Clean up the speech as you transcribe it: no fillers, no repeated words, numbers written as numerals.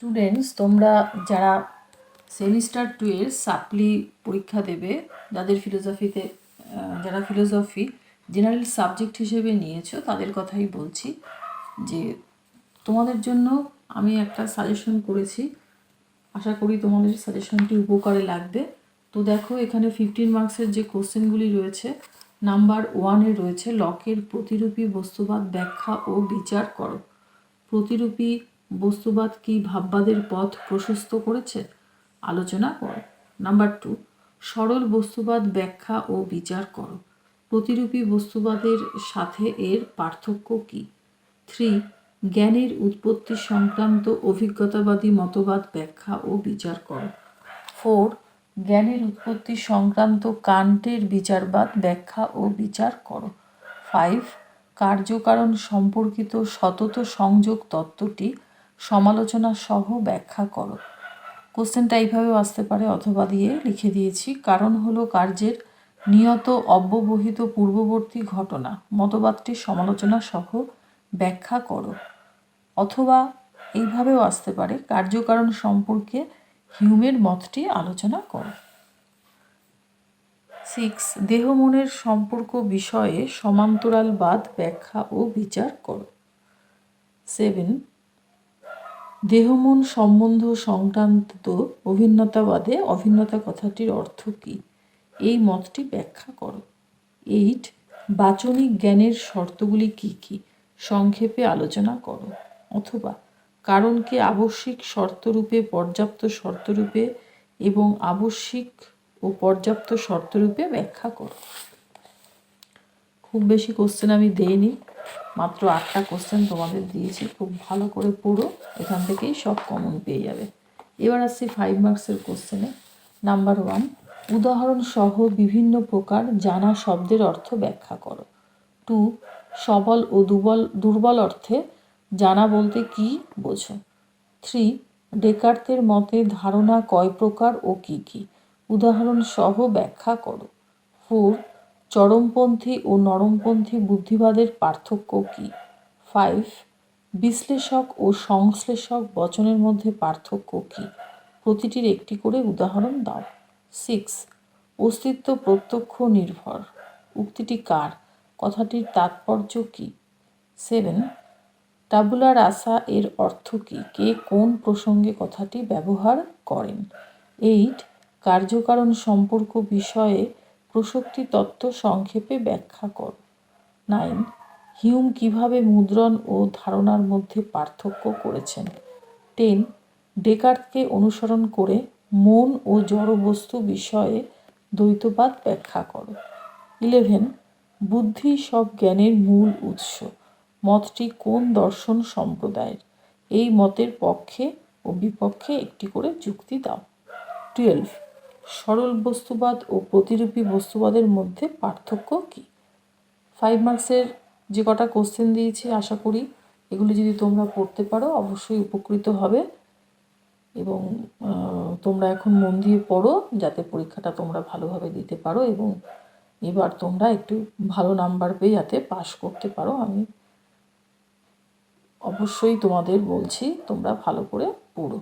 Students, তোমরা যারা semester 2 এর সাপ্লি পরীক্ষা দেবে, যাদের যারা ফিলোসফি জেনারেল সাবজেক্ট হিসেবে নিয়েছো, তাদের কথাই বলছি যে তোমাদের জন্য আমি একটা সাজেশন করেছি। আশা করি তোমাদের সাজেশনটি উপকারে লাগবে। তো দেখো, এখানে 15 মার্কসের যে কোশ্চেনগুলি রয়েছে, নাম্বার 1-এ রয়েছে লকের প্রতিরূপী বস্তুবাদ ব্যাখ্যা ও বিচার করো। প্রতিরূপী বস্তুবাদ কি ভাববাদের পথ প্রশস্ত করেছে? আলোচনা করো। নাম্বার 2, সরল বস্তুবাদ ব্যাখ্যা ও বিচার করো। প্রতিরূপী বস্তুবাদের সাথে এর পার্থক্য কি? 3, জ্ঞানের উৎপত্তি সংক্রান্ত অভিজ্ঞতাবাদী মতবাদ ব্যাখ্যা ও বিচার করো। 4, জ্ঞানের উৎপত্তি সংক্রান্ত কান্টের বিচারবাদ ব্যাখ্যা ও বিচার করো। 5, কার্যকারণ সম্পর্কিত সতত সংযোগ তত্ত্বটি সমালোচনা সহ ব্যাখ্যা করো। কোশ্চেনটা এইভাবেও আসতে পারে, অথবা দিয়ে লিখে দিয়েছি। কারণ হলো কার্যের নিয়ত অব্যবহিত পূর্ববর্তী ঘটনা, মতবাদটি সমালোচনা সহ ব্যাখ্যা করো। অথবা এইভাবেও আসতে পারে, কার্যকারণ সম্পর্কে হিউমের মতটি আলোচনা করো। 6, দেহ মনের সম্পর্ক বিষয়ে সমান্তরালবাদ ব্যাখ্যা ও বিচার করো। 7, দেহ মন সম্বন্ধ সংক্রান্ত অভিন্নতাবাদে অভিন্নতা কথাটির অর্থ কী? এই মতটি ব্যাখ্যা করো। 8, বাচনিক জ্ঞানের শর্তগুলি কী কী? সংক্ষেপে আলোচনা করো। অথবা কারণকে আবশ্যিক শর্তরূপে, পর্যাপ্ত শর্তরূপে এবং আবশ্যিক ও পর্যাপ্ত শর্তরূপে ব্যাখ্যা করো। খুব বেশি কোশ্চেন আমি দেইনি, মাত্র 8টা কোশ্চেন তোমাদের দিয়েছি। খুব ভালো করে পড়ো, এখান থেকেই সব কমন পেয়ে যাবে। এবার আসছি 5 মার্কসের কোশ্চেনে। নাম্বার 1, উদাহরণ সহ বিভিন্ন প্রকার জানা শব্দের অর্থ ব্যাখ্যা করো। 2, সবল ও দুর্বল অর্থে জানা বলতে কি বোঝো? 3, ডেকার্তের মতে ধারণা কয় প্রকার ও কি কি? উদাহরণ সহ ব্যাখ্যা করো। 4, চরমপন্থী ও নরমপন্থী বুদ্ধিবাদের পার্থক্য কী? 5, বিশ্লেষক ও সংশ্লেষক বচনের মধ্যে পার্থক্য কী? প্রতিটির একটি করে উদাহরণ দাও। 6, অস্তিত্ব প্রত্যক্ষ নির্ভর উক্তিটি কার? কথাটির তাৎপর্য কী? 7, টাবুলা রাসা এর অর্থ কী? কে কোন প্রসঙ্গে কথাটি ব্যবহার করেন? 8, কার্যকারণ সম্পর্ক বিষয়ে প্রসক্তি তত্ত্ব সংক্ষেপে ব্যাখ্যা করো। 9, হিউম কিভাবে মুদ্রণ ও ধারণার মধ্যে পার্থক্য করেছেন? 10, ডেকার্তকে অনুসরণ করে মন ও জড়বস্তু বিষয়ে দ্বৈতবাদ ব্যাখ্যা করো। 11, বুদ্ধি সব জ্ঞানের মূল উৎস মতটি কোন দর্শন সম্প্রদায়ের? এই মতের পক্ষে ও বিপক্ষে একটি করে যুক্তি দাও। 12, সরল বস্তুবাদ ও প্রতিরূপী বস্তুবাদের মধ্যে পার্থক্য কী? 5 মার্কসের যে কটা কোশ্চেন দিয়েছি, আশা করি এগুলি যদি তোমরা পড়তে পারো অবশ্যই উপকৃত হবে। এবং তোমরা এখন মন দিয়ে পড়ো, যাতে পরীক্ষাটা তোমরা ভালোভাবে দিতে পারো এবং এবার তোমরা একটু ভালো নাম্বার পেয়ে যাতে পাশ করতে পারো। আমি অবশ্যই তোমাদের বলছি, তোমরা ভালো করে পড়ো।